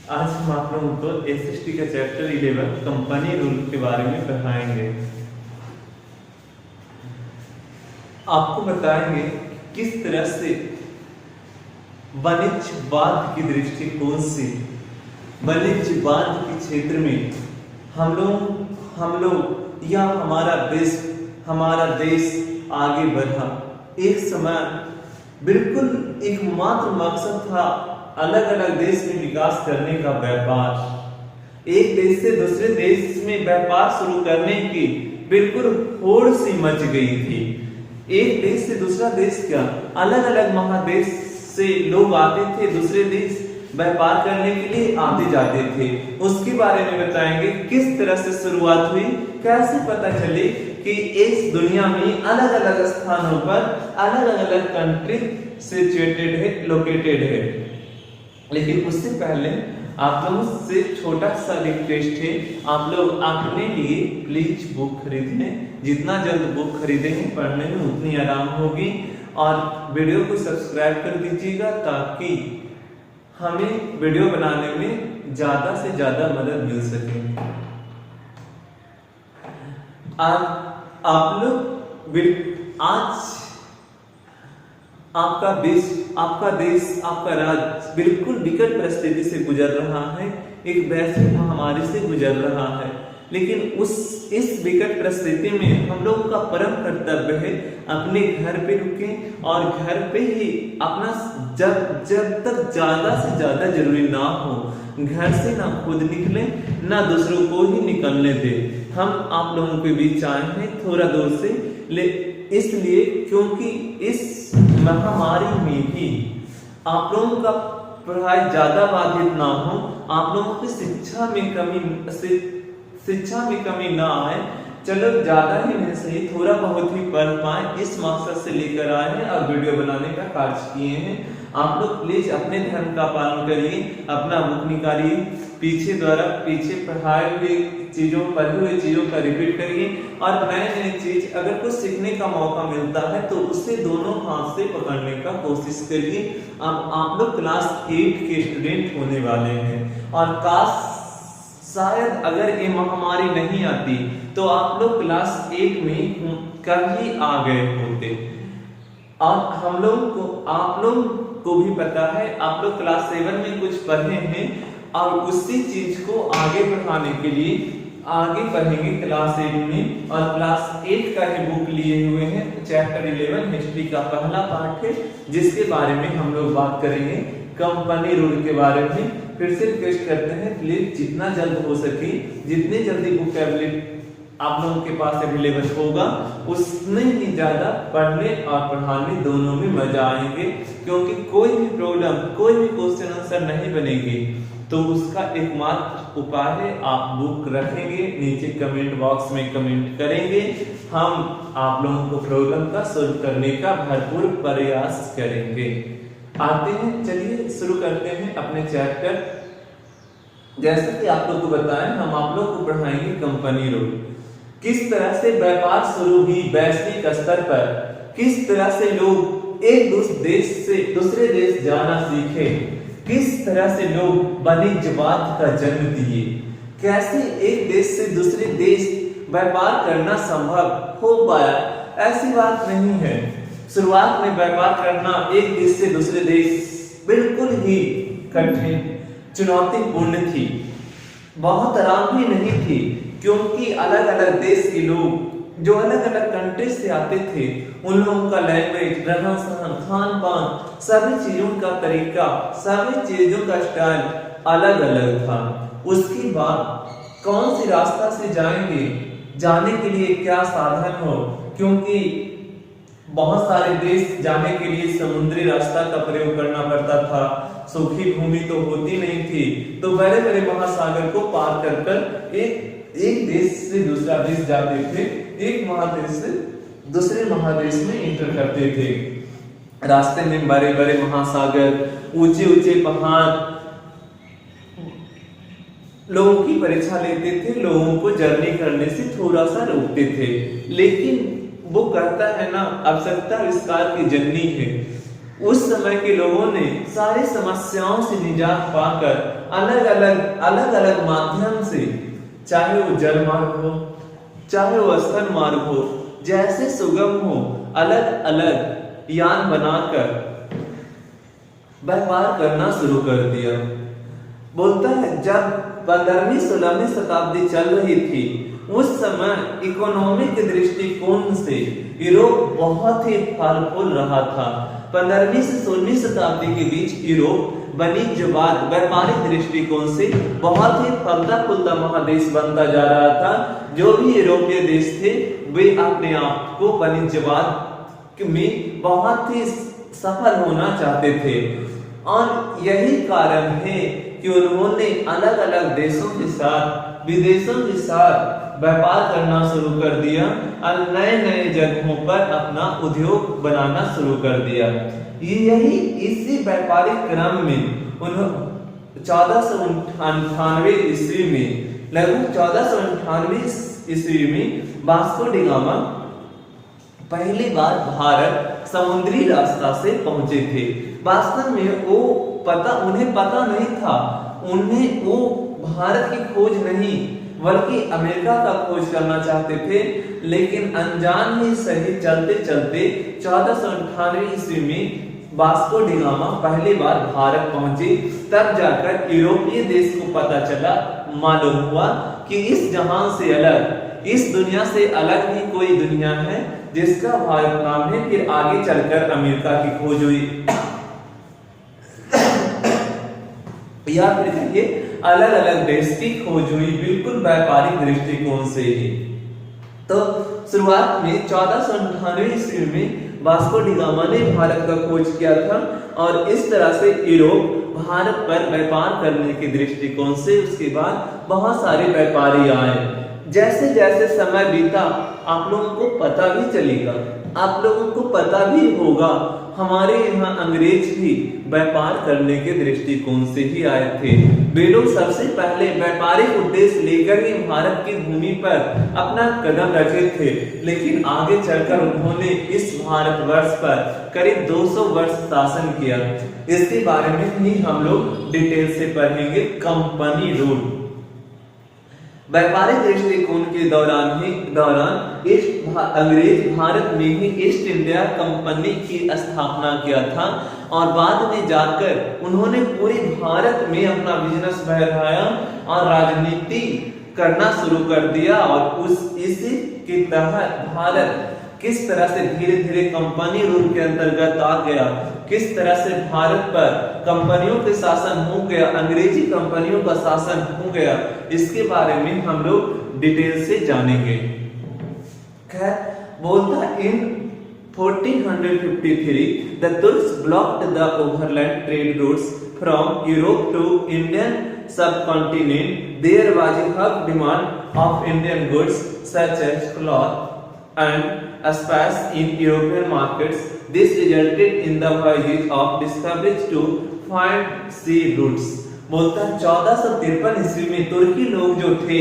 आज हम आप लोगों को एसएसटी का चैप्टर 11 कंपनी रूल के बारे में पढ़ाएंगे। आपको बताएंगे किस तरह से वाणिज्यवाद की दृष्टिकोण से वाणिज्यवाद के क्षेत्र में हम लोग या हमारा देश आगे बढ़ा। एक समय बिल्कुल एक मात्र मकसद था अलग अलग देश में विकास करने का व्यापार। एक देश से दूसरे देश में व्यापार शुरू करने की बिल्कुल होड़ सी मच गई थी। एक देश से दूसरा देश क्या, अलग अलग महादेश से लोग आते थे, दूसरे देश व्यापार करने के लिए आते जाते थे। उसके बारे में बताएंगे किस तरह से शुरुआत हुई, कैसे पता चले कि इस दुनिया में अलग अलग स्थानों पर अलग अलग कंट्री सिचुएटेड है, लोकेटेड है। लेकिन उससे पहले आप लोगों से छोटा सा रिक्वेस्ट है, आप लोग अपने लिए प्लीज बुक खरीदें। जितना जल्द बुक खरीदेंगे पढ़ने में उतनी आराम होगी। और वीडियो को सब्सक्राइब कर दीजिएगा ताकि हमें वीडियो बनाने में ज्यादा से ज्यादा मदद मिल सके। आप लोग आज आपका देश, आपका राज्य बिल्कुल विकट परिस्थिति से गुजर रहा है, एक वैश्विक महामारी से गुजर रहा है। लेकिन इस विकट परिस्थिति में हम लोगों का परम कर्तव्य है अपने घर पे रुकें और घर पे ही अपना जब तक ज्यादा से ज्यादा जरूरी ना हो, घर से ना खुद निकले ना दूसरों को ही निकलने दे। हम आप लोगों के बीच आए हैं थोड़ा दूर से, इसलिए क्योंकि इस महामारी में भी आप लोगों का पढ़ाई ज्यादा बाधित ना हो, आप लोगों की शिक्षा में कमी ना आए। चलो ज्यादा ही नहीं सही, थोड़ा बहुत ही पढ़ पाए, इस मकसद से लेकर आए हैं और वीडियो बनाने का कार्य किए हैं। आप लोग प्लीज अपने धर्म का पालन करिए, अपना मुख निकालिए, पीछे पढ़ाए हुए पढ़ी हुई चीजों का रिपीट करिए और नए चीज अगर कुछ सीखने का मौका मिलता है तो उसे दोनों हाथ से पकड़ने का कोशिश करिए। अब आप लोग क्लास 8 के स्टूडेंट होने वाले हैं और शायद अगर ये महामारी नहीं आती तो आप लोग क्लास 8 में कल ही आ गए होते। और आप लोग को भी पता है, आप लोग क्लास 7 में कुछ पढ़े हैं और उसी चीज को आगे बढ़ाने के लिए आगे पढ़ेंगे क्लास 8 में। और क्लास 8 का ही बुक लिए हुए हैं, चैप्टर 11 हिस्ट्री का पहला पार्ट है, जिसके बारे में हम लोग बात करेंगे कंपनी रूल के बारे में। फिर से रिक्वेस्ट करते हैं प्लीज जितना जल्द हो सके, जितनी जल्दी बुक आप लोगों के पास अवेलेबल होगा उतने ही ज्यादा पढ़ने और पढ़ाने दोनों में मजा आएंगे। क्योंकि कोई भी प्रॉब्लम, कोई भी क्वेश्चन आंसर नहीं बनेगी तो उसका एकमात्र उपाय है आप बुक रखेंगे, नीचे कमेंट बॉक्स में कमेंट करेंगे, हम आप लोगों को प्रॉब्लम का सोल्व करने का भरपूर प्रयास करेंगे। आते हैं, चलिए शुरू करते हैं अपने चैप्टर। जैसे कि आप लोग को बताएं, हम आप लोग को पढ़ाएंगे कंपनी रूल। किस तरह से व्यापार शुरू हुई वैश्विक स्तर पर, किस तरह से लोग एक देश से दूसरे देश जाना सीखे, किस तरह से लोग वाणिज्यवाद का जन्म दिए, कैसे एक देश से दूसरे देश व्यापार करना संभव हो पाया। ऐसी बात नहीं है, शुरुआत में व्यापार करना एक देश से दूसरे देश बिल्कुल ही कठिन, चुनौतीपूर्ण थी, बहुत आराम भी नहीं थी। क्योंकि अलग अलग देश के लोग जो अलग अलग कंट्री से आते थे, उन लोगों का लैंग्वेज, रहन सहन, खान पान, सभी चीजों का तरीका, सभी चीजों का स्टाइल अलग अलग था। उसके बाद कौन सी रास्ता से जाएंगे, जाने के लिए क्या साधन हो, क्योंकि बहुत सारे देश जाने के लिए समुद्री रास्ता का प्रयोग करना पड़ता था, सूखी भूमि तो होती नहीं थी, तो बड़े बड़े महासागर को पार कर एक देश से दूसरा देश जाते थे, एक महादेश से दूसरे महादेश में एंटर करते थे। रास्ते में बड़े बड़े महासागर, ऊंचे ऊंचे पहाड़ लोगों की परीक्षा लेते थे, लोगों को जर्नी करने से थोड़ा सा रोकते थे। लेकिन वो कहता है ना, आवश्यकता आविष्कार की जननी है। उस समय के लोगों ने सारी समस्याओं से निजात पाकर अलग अलग माध्यम से, चाहे वो जल मार्ग हो, चाहे वो स्थल मार्ग हो, जैसे सुगम हो, अलग अलग यान बनाकर व्यापार करना शुरू कर दिया। बोलता है जब 15वीं 16वीं शताब्दी चल रही थी, उस समय इकोनॉमिक दृष्टिकोण से यूरोप बहुत ही फल फूल रहा था। 15वीं से 16वीं शताब्दी के बीच यूरोप वाणिज्यवाद व्यापारिक दृष्टिकोण से बहुत ही फलता फूलता महादेश बनता जा रहा था। जो भी यूरोपीय देश थे वे अपने आप को वाणिज्यवाद में बहुत ही सफल होना चाहते थे, और यही कारण है कि उन्होंने अलग अलग देशों के साथ, विदेशों के साथ व्यापार करना शुरू कर दिया और नए नए जगहों पर अपना उद्योग बनाना शुरू कर दिया। यही इसी व्यापारिक क्रम में 1498 ईस्वी में, लगभग 1498 ईस्वी में वास्को डी गामा पहली बार भारत समुद्री रास्ता से पहुंचे थे। वास्तव में उन्हें पता नहीं था, उन्हें वो भारत की खोज नहीं बल्कि अमेरिका का खोज करना चाहते थे। लेकिन अनजान ही सही चलते चलते 1498 ईस्वी में वास्को डी गामा पहली बार भारत पहुंचे। तब जाकर यूरोपीय देश को पता चला, मालूम हुआ कि इस जहां से अलग, इस दुनिया से अलग भी कोई दुनिया है जिसका भारत नाम है। फिर आगे चलकर अमेरिका की खोज हुई, या फिर कहिए अलग अलग देश की खोज हुई, बिल्कुल व्यापारिक दृष्टिकोण से ही। तो शुरुआत में 1498 ईस्वी में वास्को डी गामा ने भारत का खोज किया था, और इस तरह से यूरोप भारत पर व्यापार करने के दृष्टिकोण से उसके बाद बहुत सारे व्यापारी आए। जैसे जैसे समय बीता आप लोगों को पता भी चलेगा, आप लोगों को पता भी होगा, हमारे यहाँ अंग्रेज भी व्यापार करने के दृष्टिकोण से ही आए थे। वे लोग सबसे पहले व्यापारिक उद्देश्य लेकर ही भारत की भूमि पर अपना कदम रखे थे, लेकिन आगे चलकर उन्होंने इस भारतवर्ष पर करीब 200 वर्ष शासन किया। इसके बारे में ही हम लोग डिटेल से पढ़ेंगे। कंपनी रूल व्यापारिक दृष्टिकोण के दौरान अंग्रेज भारत में ही ईस्ट इंडिया कंपनी की स्थापना किया था, और बाद में जाकर उन्होंने पूरी भारत में अपना बिजनेस बढ़ाया और राजनीति करना शुरू कर दिया। और इसी के तहत भारत किस तरह से धीरे धीरे कंपनी रूल के अंतर्गत आ गया, किस तरह से भारत पर कंपनियों के शासन हो गया, अंग्रेजी कंपनियों का शासन हो गया, इसके बारे में हम लोग डिटेल से जानेंगे। खैर बोलता इन 1453 the Turks blocked the overland trade routes from Europe to Indian subcontinent. There was a high demand of Indian goods such as cloth and spices in European markets. This resulted in the voyage of discoveries to find sea routes. बोलता 1453 ईस्वी में तुर्की लोग जो थे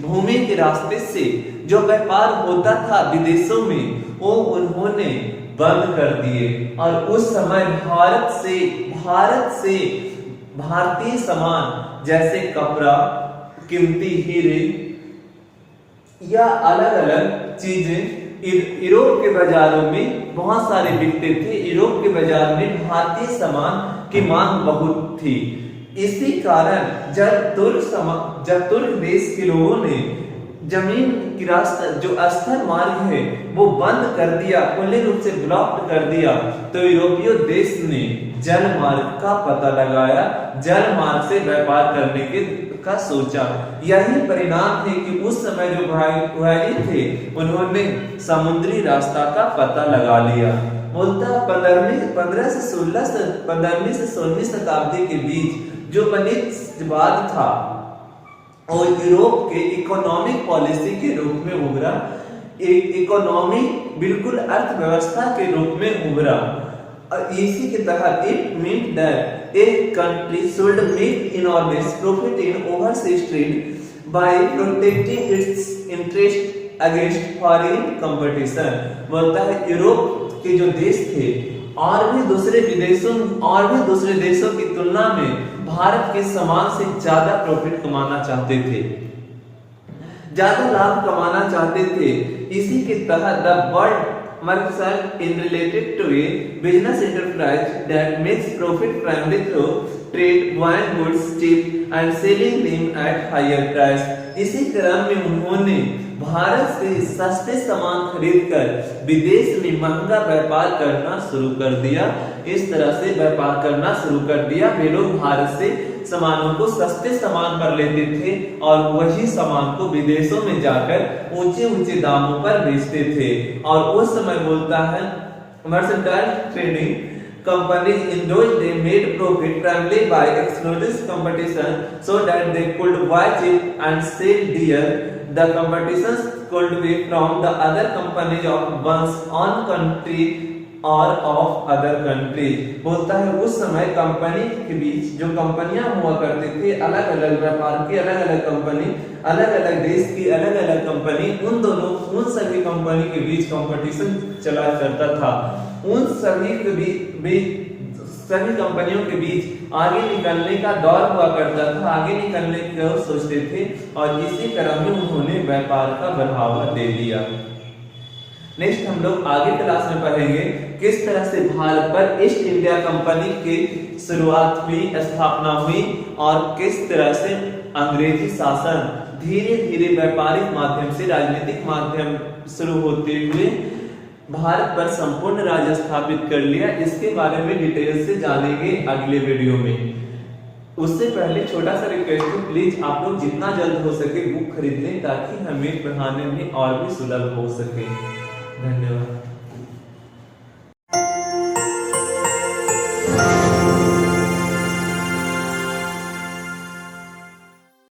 भूमि के रास्ते से जो व्यापार होता था विदेशों में, वो उन्होंने बंद कर दिए, और उस समय भारत से भारतीय सामान जैसे कपड़ा, कीमती हीरे या अलग अलग चीजें यूरोप के बाजारों में बहुत सारे बिकते थे। यूरोप के बाजार में भारतीय सामान की मांग बहुत थी। इसी कारण जब तुर्क देश के लोगों ने जमीन की रास्ता जो स्थल मार्ग है वो बंद कर दिया, पूर्ण रूप से ब्लॉक कर दिया, तो यूरोपीय देश ने जल मार्ग का पता लगाया, जल मार्ग से व्यापार करने का सोचा। यही परिणाम है कि उस समय जो भाई थे उन्होंने समुद्री रास्ता का पता लगा लिया। बोलता 15वीं से 16वीं शताब्दी के बीच जो वाणिज्यवाद था और यूरोप के इकोनॉमिक पॉलिसी के रूप में उभरा, एक इकोनॉमी बिल्कुल अर्थव्यवस्था के रूप में उभरा। इसी के तहत it meant that a country should make enormous profit in overseas trade by protecting its interest against foreign competition. बोलता है यूरोप के जो देश थे और भी दूसरे देशों की तुलना में भारत के सामान से ज्यादा प्रॉफिट कमाना चाहते थे, ज्यादा लाभ कमाना चाहते थे। इसी के तहत the world merchant in related to a business enterprise that makes profit primarily through trade buying goods cheap and selling them at higher price। इसी क्रम में उन्होंने भारत से सस्ते सामान खरीदकर विदेश में महंगा व्यापार करना शुरू कर दिया। इस तरह से व्यापार करना शुरू कर दिया। वे लोग भारत से सामानों को सस्ते सामान पर लेते थे और वही सामान को विदेशों में जाकर ऊंचे दामों पर बेचते थे। और उस समय बोलता है mercantile trading companies in those they made profit primarily by excluding competition so that they could buy cheap and sell dear। The competitions could be from the other companies of one's own country और of other country. बोलता है उस समय company के बीच जो कंपनियां हुआ करते थे, अलग अलग व्यापार की अलग अलग कंपनी, अलग अलग देश की अलग अलग कंपनी, उन सभी कंपनी के बीच कंपटीशन चला करता था। उन सभी के बीच सभी कंपनियों के बीच आगे निकलने का दौर हुआ करता था, आगे निकलने की सोचते थे और इसी क्रम में उन्होंने व्यापार का बढ़ावा दे दिया। नेक्स्ट हम लोग आगे क्लास में पढ़ेंगे किस तरह से भारत पर ईस्ट इंडिया कंपनी की शुरुआत हुई, स्थापना हुई और किस तरह से अंग्रेजी शासन धीरे धीरे व्यापारिक माध्यम से राजनीतिक माध्यम शुरू होते हुए भारत पर संपूर्ण राज्य स्थापित कर लिया। इसके बारे में डिटेल से जानेंगे अगले वीडियो में। उससे पहले छोटा सा रिक्वेस्ट है, प्लीज आप लोग जितना जल्द हो सके बुक खरीद लें ताकि हमें पढ़ाने में और भी सुलभ हो सके। धन्यवाद।